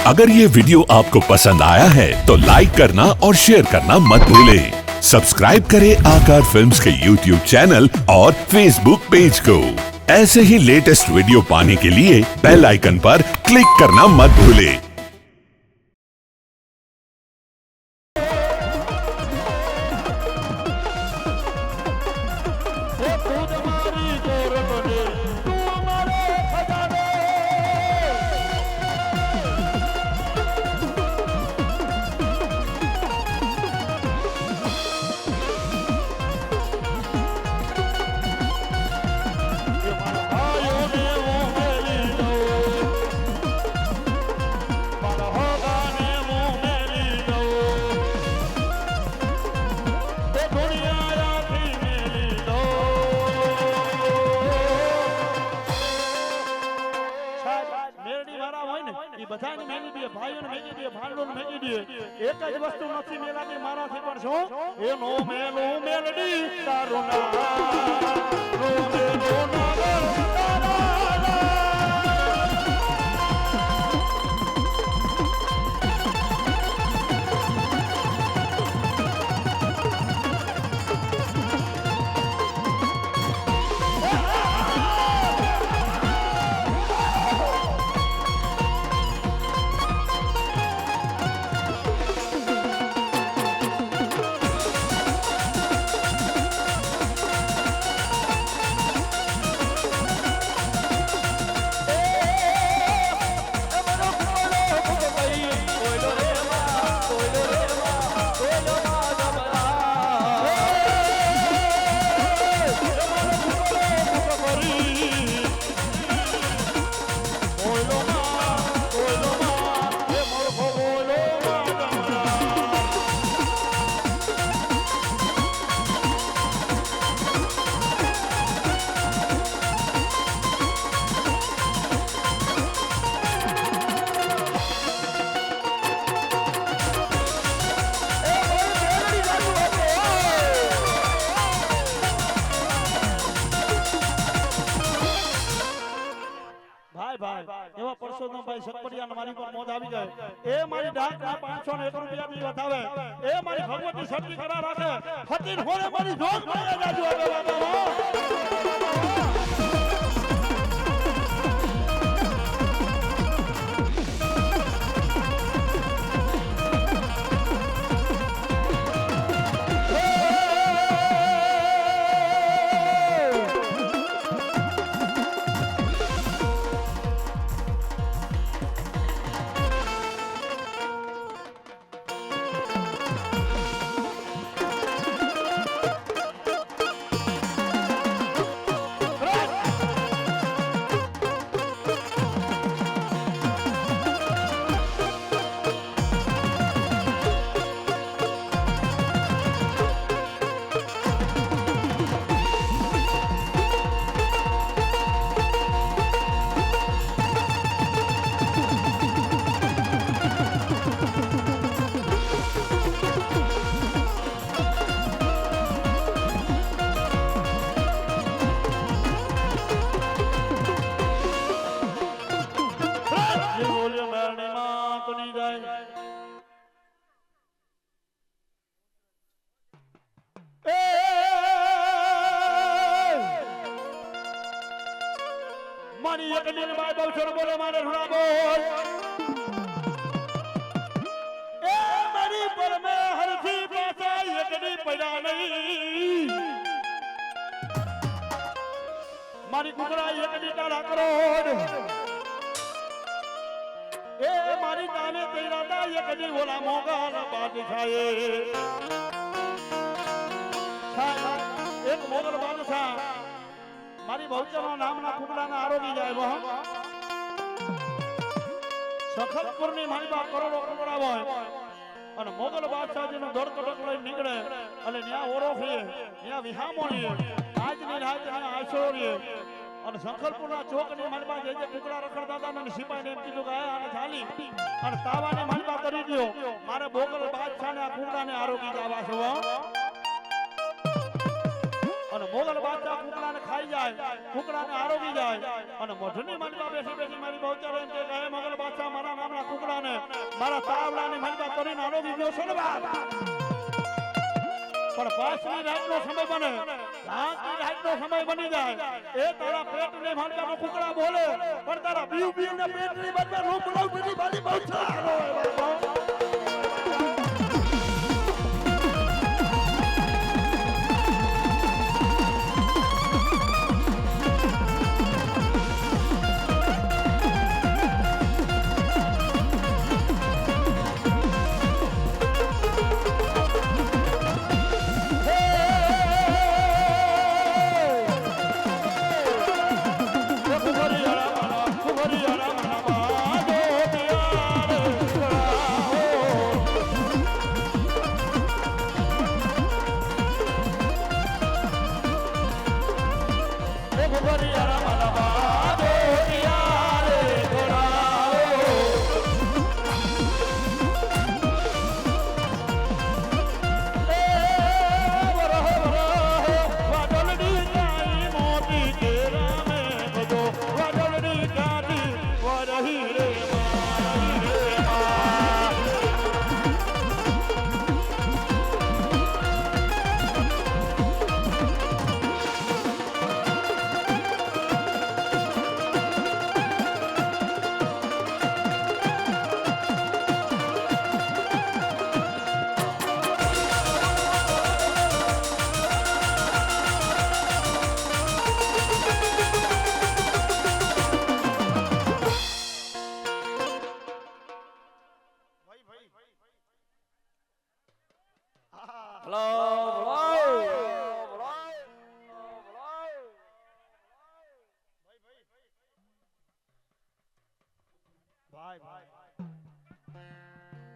अगर ये वीडियो आपको पसंद आया है तो लाइक करना और शेयर करना मत भूलें। सब्सक्राइब करें आकार फिल्म्स के YouTube चैनल और Facebook पेज को। ऐसे ही लेटेस्ट वीडियो पाने के लिए बेल आइकन पर क्लिक करना मत भूलें। બધાને મેલી દે ભાઈઓને મેલી દે ભાંડોને મેલી દે એક જ વસ્તુ નથી મેલાતી મારાથી પણ શું એનો મેલો મેલડી તારો ના નો મેલો ના એવા પરસોત્તમ ભાઈ સકપડિયા મારી પર મોજ આવી જાય એ મારી ડાક ના 501 રૂપિયા ની વધાવે એ મારી ભગવતી સર્જી કરા રાખે ફતીન હોરે મારી જોગ માયા જાજુ આવે બાબા મારી એકડી ને બાય બહુ બોલે મારે રૂડા બોલ એ મારી પર મે હરથી પાસા એકડી પડ્યા નહીં મારી કુકડા એકડી તારા કરોડ એ મારી તાને તેરા દા એકડી ઓલા મોગા ના બાદશાહે એક મોગલ બાદશાહ મારી બહુચરનો નામના કુકડાના આરોગી જાય વહ સખતપુરની મારી બા કરોડો કુકડા હોય અને મોગલ બાદશાહજીનો દોડ કટક લઈ નીકળે અને ન્યા ઓરોફીએ ન્યા વિહામોણીએ આજની રાત ન્યા આશોરીએ અને સંખલપુરના ચોકની મારી બા જે કુકડા રખડતા હતા અને સિપાહીને એમ કીધું કે આને ચાલી અને તાવાને મારી બા કરી દો મારે મોગલ બાદશાહને આ કુકડાને આરોગી જવા છે અને મોગલ બાદશાહ કુકડાને ખાઈ જાય કુકડાને આરોગી જાય અને મોઢની મારી બેઠી બેઠી મારી બહુચર એમ કે મોગલ બાદશાહ મારા નામના કુકડા છોકરાને મારા તાવડાની મનબા કરીને આરોગી ગયો છે ને બાપ. પણ પાછલી રાતનો સમય બને, રાતની રાતનો સમય બની જાય, એ તારા પેટની મનબાનો કુકડા બોલે, પણ તારા બીવ ને પેટની મનબા નો બોલાવ પેલી બાલી બહુ છે.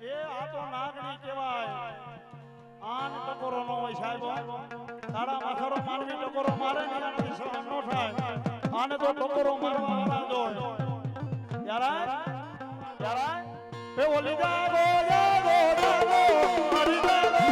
એ આ તો નાગણી કહેવાય, આન ટકોરો નો હોય સાહેબ. તારા માથારો માનવી ટકોરો મારે ને એનાથી સહન નો થાય. આને તો ટકોરો મારવા વાળા જોય. યારા એ ઓલી જાગો જાગો જાગો હરી જાગો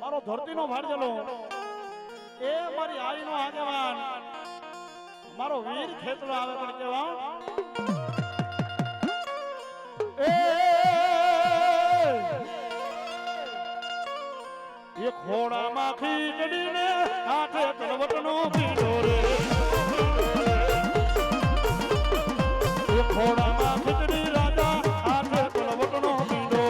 મારો ધરતીનો ભાડજલો એ મારી આઈનો આગેવાન મારો વીર ખેતરો આવે પણ કેવા એ ખોડામાં ખીચડીને હાથે તલવટનો પીડો રે એ ખોડામાં ખીચડી રાજા હાથે તલવટનો પીડો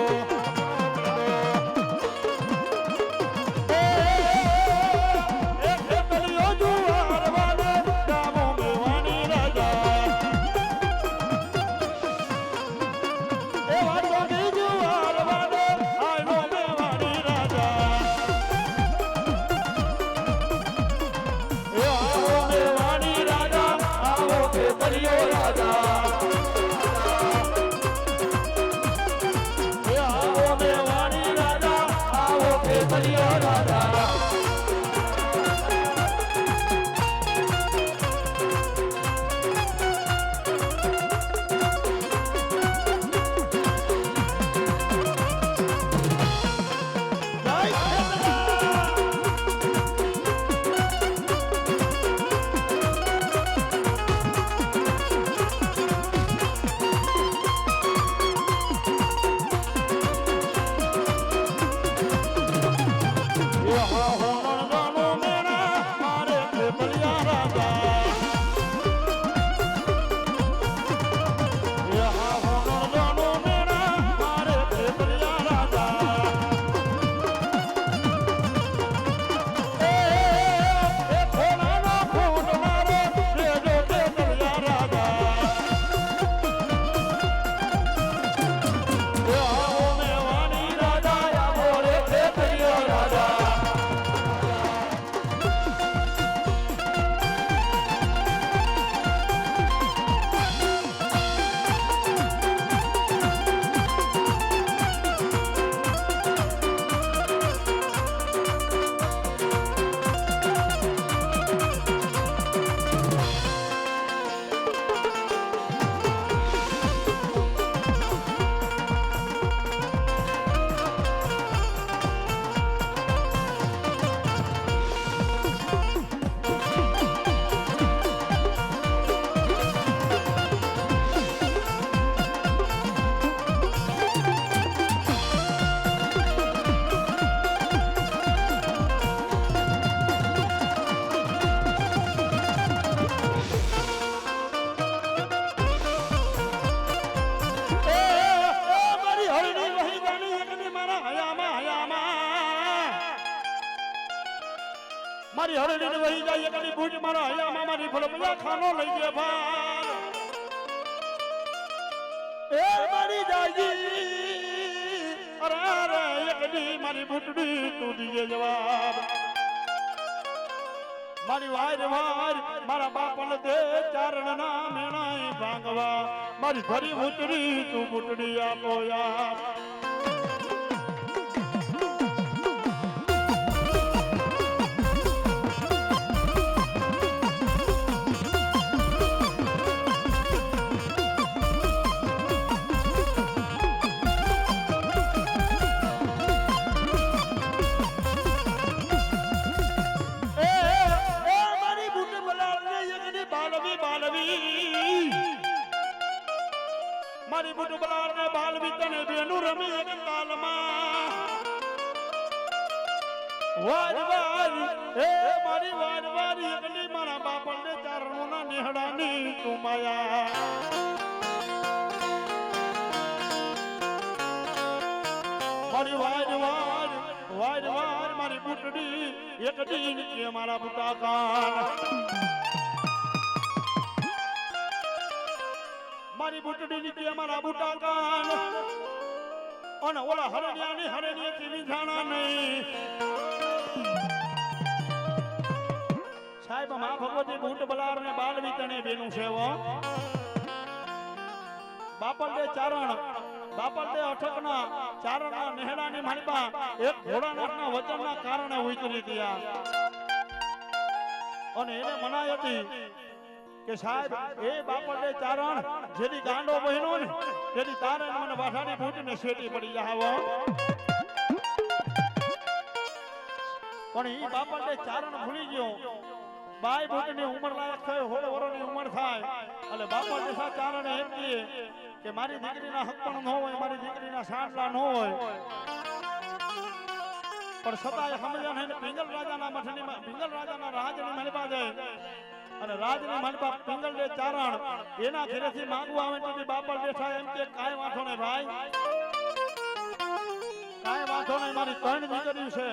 મારી હરણી વહી જાય એકની બૂટ મારા હૈયામાં મારી ફળપયા ખાનો લઈ ગયા ભાર એ મારી જાજી અરે અરે એકની મારી બૂટડી તું દીજે જવાબ મારી વાર વાર મારા બાપને દે ચારણ ના મેણાઈ ભાંગવા મારી ધરી બૂટડી તું બૂટડી આપો યાર મારી બુટ બલાર ને બાલ વિતને બેનું રમી એક તાલમાં વાર વાર એ મારી વાર વાર એકલી મારા બાપને ચારણોના નિહડાની તું માયા મારી વાર વાર વાર વાર મારી બુટડી એકડી કે મારા બુટા કાન મારી બુટડી નીકળી અમારા બુટા કાન અને ઓલા હરણિયા થી વિંધાણા નહીં સાહેબ મા ભગવતી બુટ બલાર ને બાલ વિતને બેનું છે બાપલડે ચારણ બાપલડે અઠકના ચારણના નેહડાની માલિપા એક ઘોડાનાથના વચનના કારણે ઉતરી ગયા અને એને મનાઈ હતી કે સાહેબ એ બાપડે ચારણ જેની ગાંડો બહેનો ને તેની તારે મને વાઠાની બૂટ ને શેટી પડી જાવ પણ ઈ બાપડે ચારણ ભૂલી ગયો બાઈ બૂટ ની ઉંમર લાયક થાય 16 વર્ષની ઉંમર થાય એટલે બાપડે સા ચારણ એમ કહે કે મારી દીકરીના હક પણ ન હોય મારી દીકરીના સાંડલા ન હોય પણ સદાય સમજ્યા ને પિંગલ રાજાના મઠની પિંગલ રાજાના રાજની મલબા જાય અને રાજની મલબા પિંગલ દે ચારણ એના ઘરેથી માંગવા આવે તો બાપલ બેઠા એમ કે કાય વાંધો ને ભાઈ કાય વાંધો ને મારી ત્રણ દીકરી છે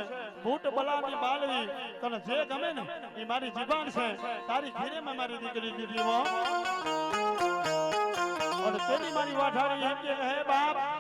બૂટ બલાની બાલવી તને જે ગમે ને એ મારી જીબાન છે તારી ઘરે માં મારી દીકરી દીધી હો અને તેની મારી વાઠારી એમ કે હે બાપ